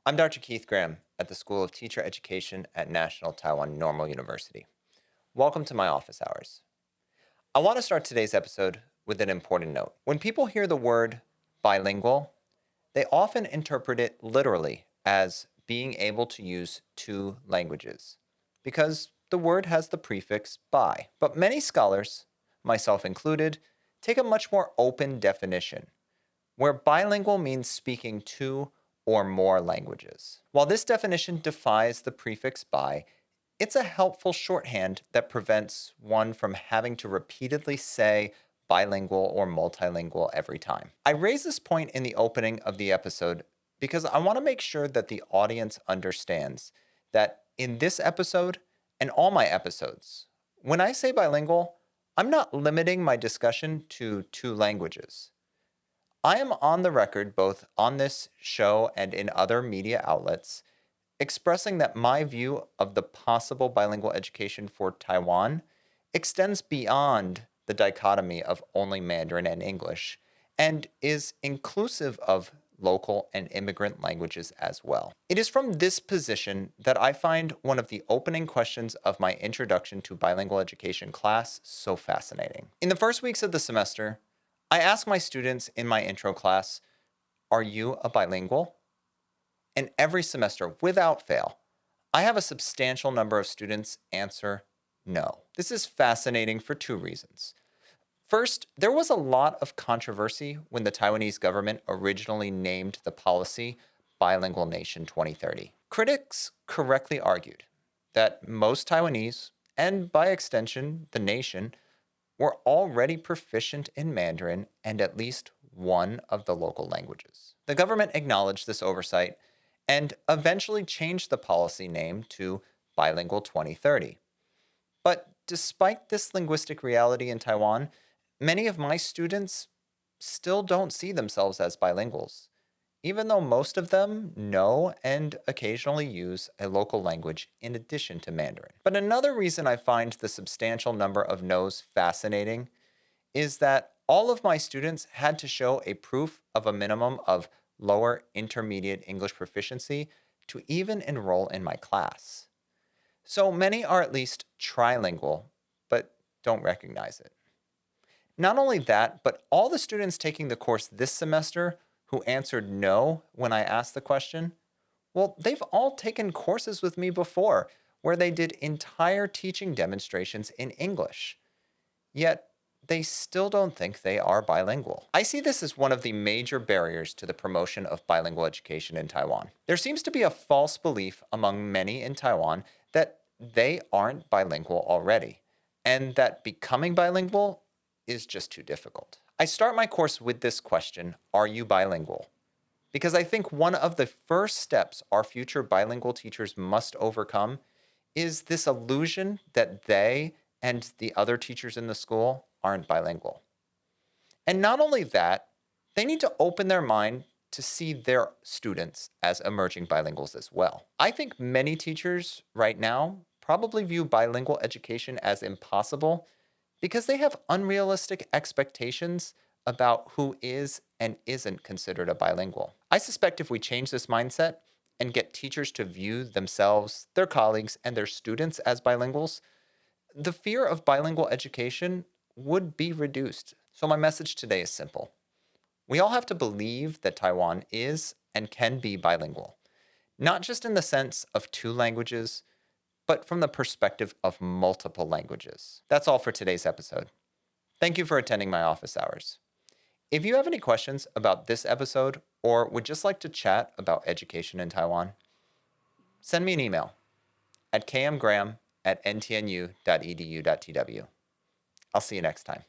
I'm Dr. Keith Graham at the School of Teacher Education at National Taiwan Normal University. Welcome to my office hours. I want to start today's episode with an important note. When people hear the word bilingual, they often interpret it literally as being able to use two languages, because the word has the prefix bi. But many scholars, myself included, take a much more open definition, where bilingual means speaking two or more languages. While this definition defies the prefix bi, it's a helpful shorthand that prevents one from having to repeatedly say bilingual or multilingual every time. I raise this point in the opening of the episode because I want to make sure that the audience understands that in this episode and all my episodes, when I say bilingual, I'm not limiting my discussion to two languages. I am on the record, both on this show and in other media outlets, expressing that my view of the possible bilingual education for Taiwan extends beyond the dichotomy of only Mandarin and English and is inclusive of local and immigrant languages as well. It is from this position that I find one of the opening questions of my Introduction to Bilingual Education class so fascinating. In the first weeks of the semester, I ask my students in my intro class, "Are you a bilingual?" And every semester, without fail, I have a substantial number of students answer no. This is fascinating for two reasons. First, there was a lot of controversy when the Taiwanese government originally named the policy Bilingual Nation 2030. Critics correctly argued that most Taiwanese, and by extension, the nation, were already proficient in Mandarin and at least one of the local languages. The government acknowledged this oversight and eventually changed the policy name to Bilingual 2030. But despite this linguistic reality in Taiwan, many of my students still don't see themselves as bilinguals, even though most of them know and occasionally use a local language in addition to Mandarin. But another reason I find the substantial number of no's fascinating is that all of my students had to show a proof of a minimum of lower intermediate English proficiency to even enroll in my class. So many are at least trilingual, but don't recognize it. Not only that, but all the students taking the course this semester who answered no when I asked the question, well, they've all taken courses with me before where they did entire teaching demonstrations in English. Yet, they still don't think they are bilingual. I see this as one of the major barriers to the promotion of bilingual education in Taiwan. There seems to be a false belief among many in Taiwan that they aren't bilingual already, and that becoming bilingual is just too difficult. I start my course with this question, are you bilingual? Because I think one of the first steps our future bilingual teachers must overcome is this illusion that they and the other teachers in the school aren't bilingual. And not only that, they need to open their mind to see their students as emerging bilinguals as well. I think many teachers right now probably view bilingual education as impossible because they have unrealistic expectations about who is and isn't considered a bilingual. I suspect if we change this mindset and get teachers to view themselves, their colleagues, and their students as bilinguals, the fear of bilingual education would be reduced. So my message today is simple. We all have to believe that Taiwan is and can be bilingual, not just in the sense of two languages, but from the perspective of multiple languages. That's all for today's episode. Thank you for attending my office hours. If you have any questions about this episode or would just like to chat about education in Taiwan, send me an email at kmgraham@ntnu.edu.tw. I'll see you next time.